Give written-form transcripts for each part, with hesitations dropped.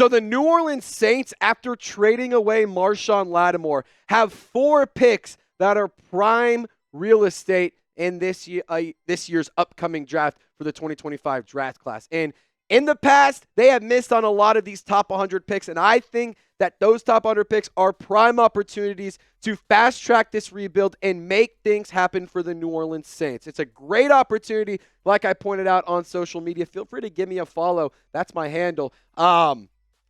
So the New Orleans Saints, after trading away Marshon Lattimore, have 4 picks that are prime real estate in this year's upcoming draft for the 2025 draft class. And in the past, they have missed on a lot of these top 100 picks, and I think that those top 100 picks are prime opportunities to fast-track this rebuild and make things happen for the New Orleans Saints. It's a great opportunity, like I pointed out on social media. Feel free to give me a follow. That's my handle.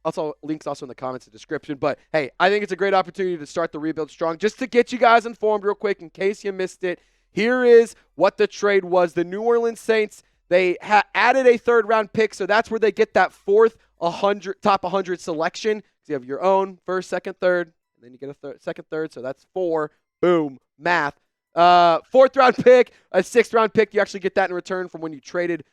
Also, links also in the comments and description. But, hey, I think it's a great opportunity to start the rebuild strong. Just to get you guys informed real quick in case you missed it, here is what the trade was. The New Orleans Saints, they added a third-round pick, so that's where they get that top 100 selection. So you have your own first, second, third, and then you get a second, third, so that's 4. Boom, math. 4th-round pick, a 6th-round pick. You actually get that in return from when you traded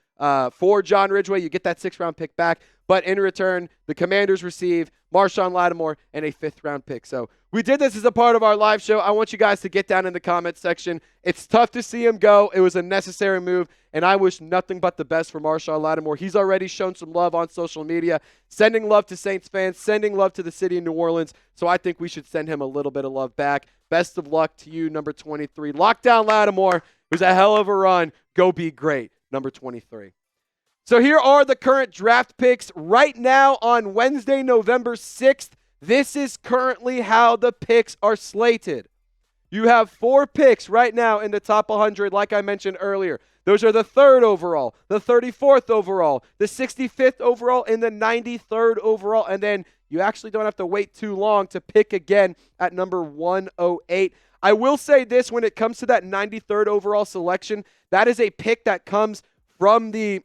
for John Ridgeway. You get that 6th-round pick back. But in return, the Commanders receive Marshon Lattimore and a 5th-round pick. So we did this as a part of our live show. I want you guys to get down in the comments section. It's tough to see him go. It was a necessary move, and I wish nothing but the best for Marshon Lattimore. He's already shown some love on social media, sending love to Saints fans, sending love to the city of New Orleans. So I think we should send him a little bit of love back. Best of luck to you, number 23. Lockdown Lattimore. It was a hell of a run. Go be great, number 23. So here are the current draft picks right now on Wednesday, November 6th. This is currently how the picks are slated. You have 4 picks right now in the top 100, like I mentioned earlier. Those are the 3rd overall, the 34th overall, the 65th overall, and the 93rd overall. And then you actually don't have to wait too long to pick again at number 108. I will say this, when it comes to that 93rd overall selection, that is a pick that comes from the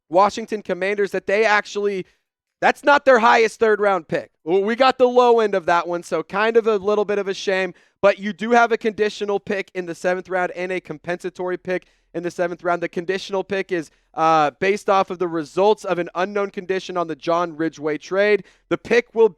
Washington Commanders that's not their highest 3rd-round pick. We got the low end of that one, so kind of a little bit of a shame. But you do have a conditional pick in the 7th round and a compensatory pick in the 7th round. The conditional pick is based off of the results of an unknown condition on the John Ridgeway trade. The pick was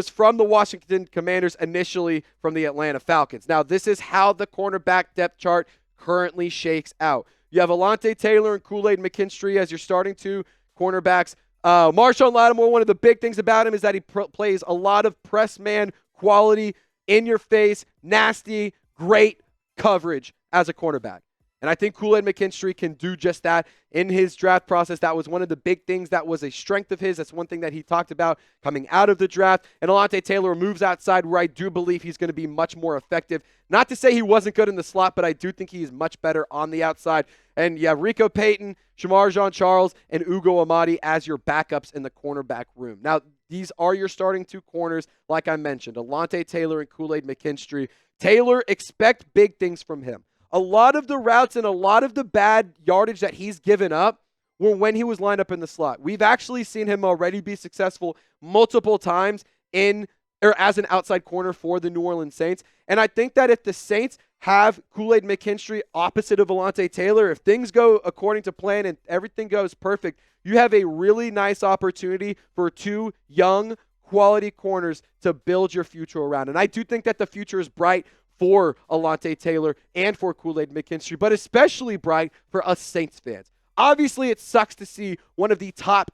from the Washington Commanders, initially from the Atlanta Falcons. Now, this is how the cornerback depth chart currently shakes out. You have Alontae Taylor and Kool-Aid McKinstry as your starting 2 cornerbacks. Marshon Lattimore, one of the big things about him is that he plays a lot of press man quality, in your face, nasty, great coverage as a cornerback. And I think Kool-Aid McKinstry can do just that in his draft process. That was one of the big things that was a strength of his. That's one thing that he talked about coming out of the draft. And Alontae Taylor moves outside, where I do believe he's going to be much more effective. Not to say he wasn't good in the slot, but I do think he is much better on the outside. And you have Rico Payton, Shamar Jean-Charles, and Ugo Amadi as your backups in the cornerback room. Now, these are your starting 2 corners, like I mentioned, Alontae Taylor and Kool-Aid McKinstry. Taylor, expect big things from him. A lot of the routes and a lot of the bad yardage that he's given up were when he was lined up in the slot. We've actually seen him already be successful multiple times as an outside corner for the New Orleans Saints. And I think that if the Saints have Kool-Aid McKinstry opposite of Alontae Taylor, if things go according to plan and everything goes perfect, you have a really nice opportunity for 2 young, quality corners to build your future around. And I do think that the future is bright for Alontae Taylor and for Kool-Aid McKinstry, but especially bright for us Saints fans. Obviously, it sucks to see one of the top,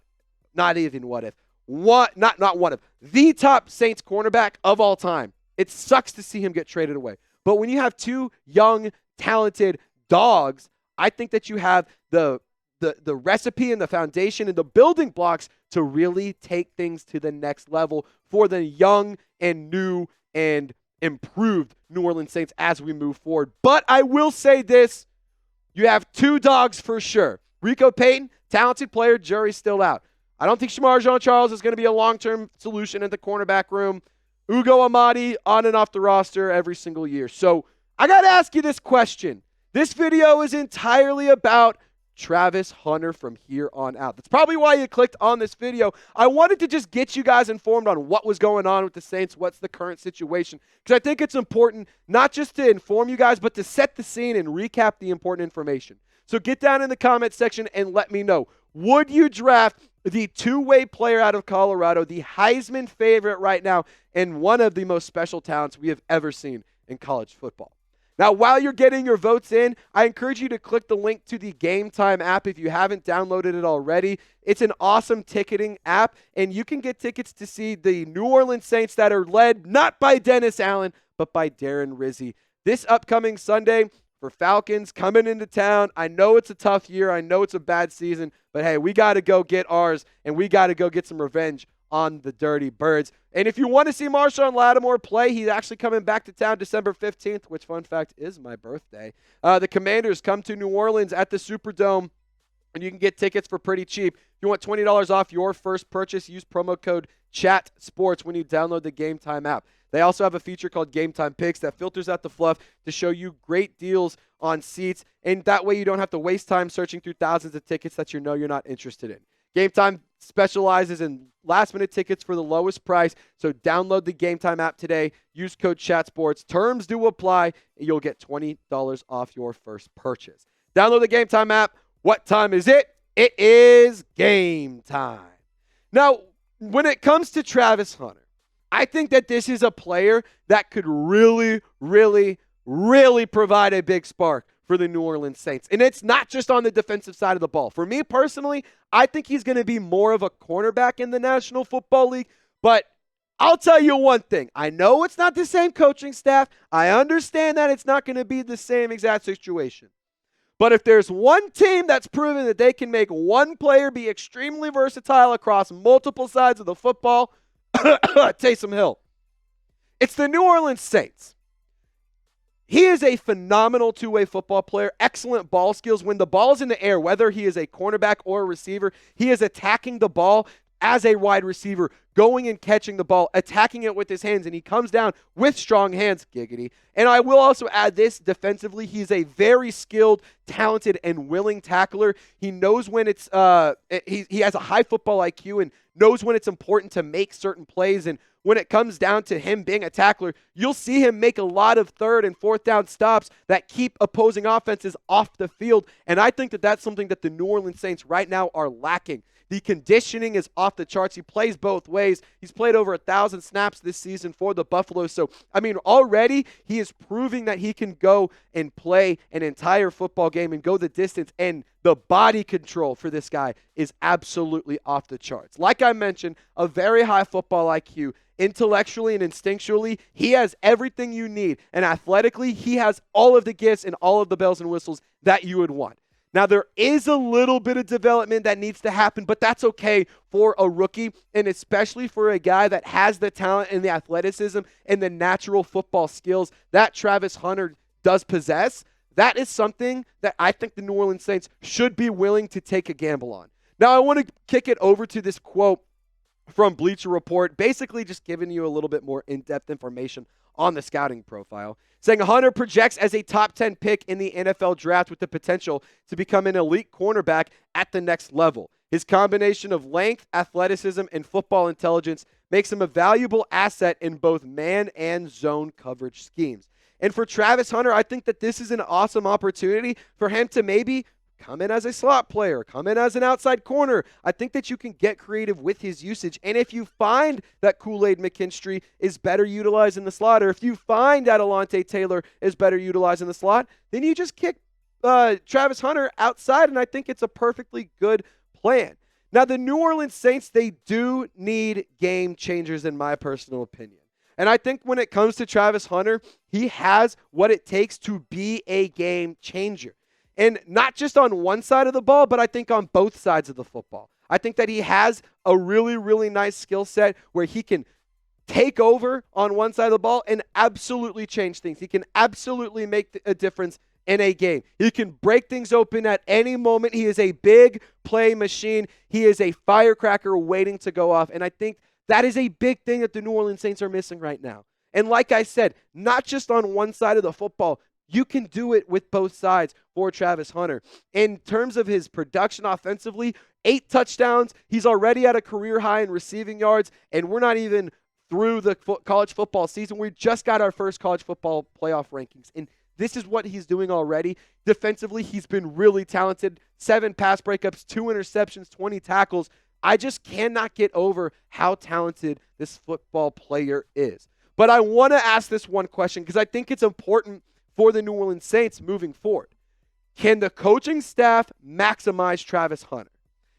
the top Saints cornerback of all time. It sucks to see him get traded away. But when you have 2 young, talented dogs, I think that you have the recipe and the foundation and the building blocks to really take things to the next level for the young and new and improved New Orleans Saints as we move forward. But I will say this, you have 2 dogs for sure. Rico Payton, talented player, jury's still out. I don't think Shamar Jean-Charles is going to be a long-term solution in the cornerback room. Ugo Amadi on and off the roster every single year. So I got to ask you this question. This video is entirely about Travis Hunter from here on out. That's probably why you clicked on this video. I wanted to just get you guys informed on what was going on with the Saints, what's the current situation, because I think it's important not just to inform you guys, but to set the scene and recap the important information. So get down in the comment section and let me know. Would you draft the 2-way player out of Colorado, the Heisman favorite right now, and one of the most special talents we have ever seen in college football? Now, while you're getting your votes in, I encourage you to click the link to the GameTime app if you haven't downloaded it already. It's an awesome ticketing app, and you can get tickets to see the New Orleans Saints that are led not by Dennis Allen, but by Darren Rizzi. This upcoming Sunday for Falcons coming into town. I know it's a tough year. I know it's a bad season, but hey, we got to go get ours, and we got to go get some revenge on the Dirty Birds. And if you want to see Marshon Lattimore play, he's actually coming back to town December 15th, which, fun fact, is my birthday. The Commanders come to New Orleans at the Superdome, and you can get tickets for pretty cheap. If you want $20 off your first purchase, use promo code CHATSPORTS when you download the GameTime app. They also have a feature called GameTime Picks that filters out the fluff to show you great deals on seats, and that way you don't have to waste time searching through thousands of tickets that you know you're not interested in. GameTime specializes in last-minute tickets for the lowest price, so download the GameTime app today. Use code CHATSPORTS. Terms do apply, and you'll get $20 off your first purchase. Download the GameTime app. What time is it? It is game time. Now, when it comes to Travis Hunter, I think that this is a player that could really, really, really provide a big spark for the New Orleans Saints. And it's not just on the defensive side of the ball. For me personally, I think he's going to be more of a cornerback in the National Football League. But I'll tell you one thing. I know it's not the same coaching staff. I understand that it's not going to be the same exact situation. But if there's one team that's proven that they can make one player be extremely versatile across multiple sides of the football, Taysom Hill, it's the New Orleans Saints. He is a phenomenal two-way football player, excellent ball skills. When the ball is in the air, whether he is a cornerback or a receiver, he is attacking the ball as a wide receiver, going and catching the ball, attacking it with his hands, and he comes down with strong hands, giggity. And I will also add this, defensively, he's a very skilled, talented, and willing tackler. He knows when it's, he has a high football IQ and knows when it's important to make certain plays. And when it comes down to him being a tackler, you'll see him make a lot of third and fourth down stops that keep opposing offenses off the field. And I think that that's something that the New Orleans Saints right now are lacking. The conditioning is off the charts. He plays both ways. He's played over 1,000 snaps this season for the Buffalo. So, I mean, already he is proving that he can go and play an entire football game and go the distance. And the body control for this guy is absolutely off the charts. Like I mentioned, a very high football IQ. Intellectually and instinctually, he has everything you need. And athletically, he has all of the gifts and all of the bells and whistles that you would want. Now, there is a little bit of development that needs to happen, but that's okay for a rookie, and especially for a guy that has the talent and the athleticism and the natural football skills that Travis Hunter does possess. That is something that I think the New Orleans Saints should be willing to take a gamble on. Now, I want to kick it over to this quote from Bleacher Report, basically just giving you a little bit more in-depth information on the scouting profile, saying Hunter projects as a top 10 pick in the NFL draft with the potential to become an elite cornerback at the next level. His combination of length, athleticism, and football intelligence makes him a valuable asset in both man and zone coverage schemes. And for Travis Hunter, I think that this is an awesome opportunity for him to maybe come in as a slot player, come in as an outside corner. I think that you can get creative with his usage. And if you find that Kool-Aid McKinstry is better utilized in the slot, or if you find that Alontae Taylor is better utilized in the slot, then you just kick Travis Hunter outside, and I think it's a perfectly good plan. Now, the New Orleans Saints, they do need game changers, in my personal opinion. And I think when it comes to Travis Hunter, he has what it takes to be a game changer. And not just on one side of the ball, but I think on both sides of the football. I think that he has a really, really nice skill set where he can take over on one side of the ball and absolutely change things. He can absolutely make a difference in a game. He can break things open at any moment. He is a big play machine. He is a firecracker waiting to go off. And I think that is a big thing that the New Orleans Saints are missing right now. And like I said, not just on one side of the football, you can do it with both sides for Travis Hunter. In terms of his production offensively, 8 touchdowns. He's already at a career high in receiving yards, and we're not even through the college football season. We just got our first college football playoff rankings, and this is what he's doing already. Defensively, he's been really talented. 7 pass breakups, 2 interceptions, 20 tackles. I just cannot get over how talented this football player is. But I want to ask this one question because I think it's important for the New Orleans Saints moving forward. Can the coaching staff maximize Travis Hunter?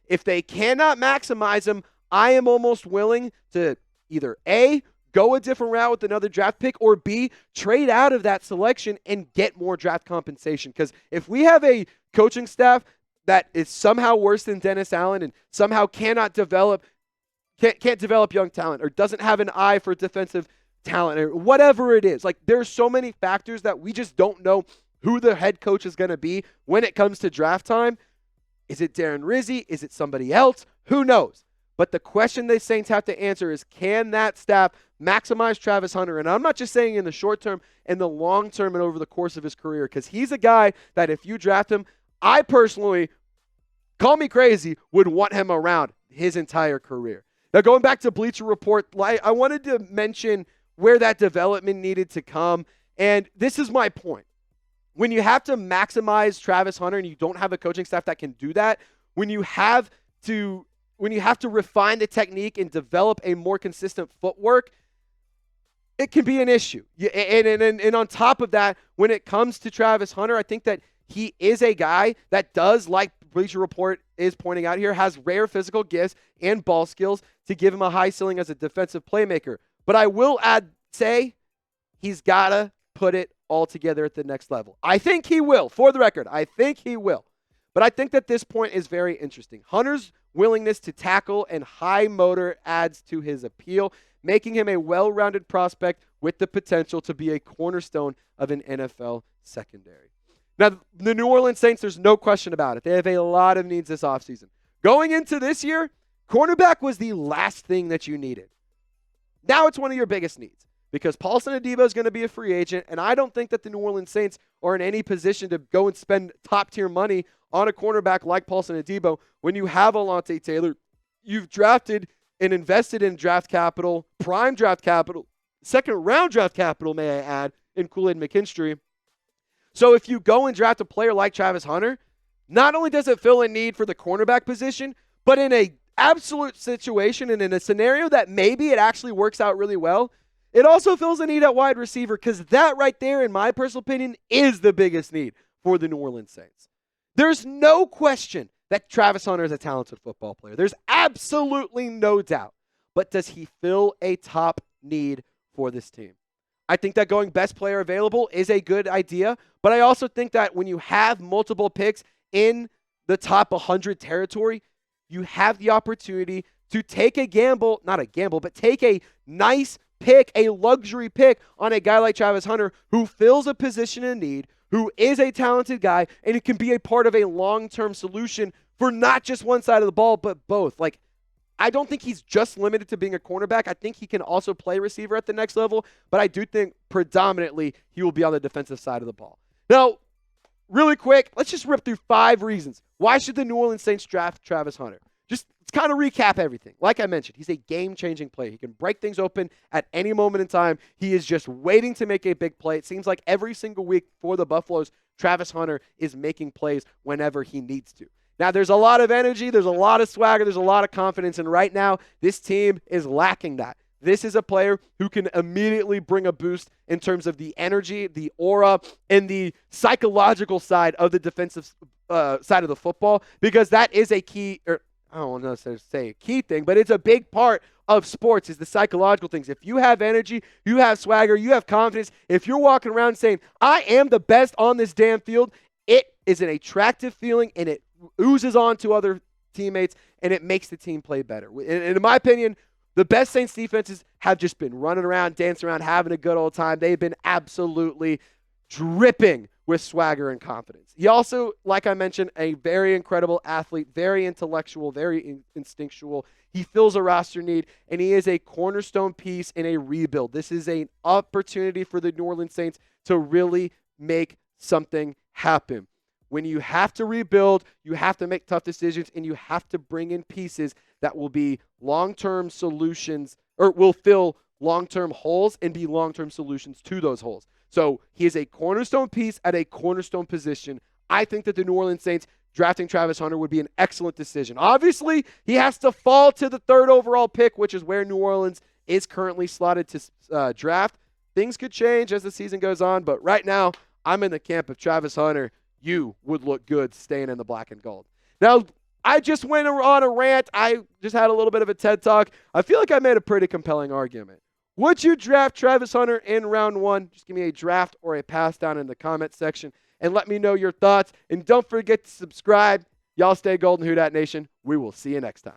If they cannot maximize him, I am almost willing to either A, go a different route with another draft pick, or B, trade out of that selection and get more draft compensation. Because if we have a coaching staff that is somehow worse than Dennis Allen and somehow can't develop young talent or doesn't have an eye for defensive talent or whatever it is, like there's so many factors that we just don't know who the head coach is going to be when it comes to draft time. Is it Darren Rizzi? Is it somebody else? Who knows? But the question the Saints have to answer is, can that staff maximize Travis Hunter? And I'm not just saying in the short term, in the long term and over the course of his career, because he's a guy that if you draft him, I personally, call me crazy, would want him around his entire career. Now, going back to Bleacher Report, I wanted to mention where that development needed to come, and this is my point. When you have to maximize Travis Hunter and you don't have a coaching staff that can do that, when you have to refine the technique and develop a more consistent footwork, it can be an issue. And on top of that, when it comes to Travis Hunter, I think that he is a guy that does, like Bleacher Report is pointing out here, has rare physical gifts and ball skills to give him a high ceiling as a defensive playmaker. But I will say he's got to put it all together at the next level. I think he will. For the record, I think he will. But I think that this point is very interesting. Hunter's willingness to tackle and high motor adds to his appeal, making him a well-rounded prospect with the potential to be a cornerstone of an NFL secondary. Now, the New Orleans Saints, there's no question about it. They have a lot of needs this offseason. Going into this year, cornerback was the last thing that you needed. Now it's one of your biggest needs because Paulson Adebo is going to be a free agent, and I don't think that the New Orleans Saints are in any position to go and spend top-tier money on a cornerback like Paulson Adebo when you have Alontae Taylor. You've drafted and invested in draft capital, prime draft capital, second-round draft capital, may I add, in Kool-Aid McKinstry. So if you go and draft a player like Travis Hunter, not only does it fill a need for the cornerback position, but in a absolute situation and in a scenario that maybe it actually works out really well, it also fills a need at wide receiver because that right there, in my personal opinion, is the biggest need for the New Orleans Saints. There's no question that Travis Hunter is a talented football player. There's absolutely no doubt. But does he fill a top need for this team? I think that going best player available is a good idea, but I also think that when you have multiple picks in the top 100 territory, you have the opportunity to take a gamble, not a gamble, but take a nice pick, a luxury pick on a guy like Travis Hunter who fills a position in need, who is a talented guy, and it can be a part of a long-term solution for not just one side of the ball, but both. Like, I don't think he's just limited to being a cornerback. I think he can also play receiver at the next level, but I do think predominantly he will be on the defensive side of the ball. Now, really quick, let's just rip through 5 reasons. Why should the New Orleans Saints draft Travis Hunter? Just let's kind of recap everything. Like I mentioned, he's a game-changing player. He can break things open at any moment in time. He is just waiting to make a big play. It seems like every single week for the Buffaloes, Travis Hunter is making plays whenever he needs to. Now, there's a lot of energy, there's a lot of swagger, there's a lot of confidence, and right now, this team is lacking that. This is a player who can immediately bring a boost in terms of the energy, the aura, and the psychological side of the defensive side of the football, because that is a key, or I don't want to say a key thing, but it's a big part of sports is the psychological things. If you have energy, you have swagger, you have confidence, if you're walking around saying, I am the best on this damn field, it is an attractive feeling, and it oozes on to other teammates, and it makes the team play better. And in my opinion, the best Saints defenses have just been running around, dancing around, having a good old time. They've been absolutely dripping with swagger and confidence. He also, like I mentioned, a very incredible athlete, very intellectual, very instinctual. He fills a roster need, and he is a cornerstone piece in a rebuild. This is an opportunity for the New Orleans Saints to really make something happen. When you have to rebuild, you have to make tough decisions, and you have to bring in pieces that will be long-term solutions or will fill long-term holes and be long-term solutions to those holes. So he is a cornerstone piece at a cornerstone position. I think that the New Orleans Saints drafting Travis Hunter would be an excellent decision. Obviously, he has to fall to the 3rd overall pick, which is where New Orleans is currently slotted to draft. Things could change as the season goes on, but right now, I'm in the camp of Travis Hunter. You would look good staying in the black and gold. Now, I just went on a rant. I just had a little bit of a TED Talk. I feel like I made a pretty compelling argument. Would you draft Travis Hunter in round 1? Just give me a draft or a pass down in the comment section and let me know your thoughts. And don't forget to subscribe. Y'all stay golden, Who Dat Nation. We will see you next time.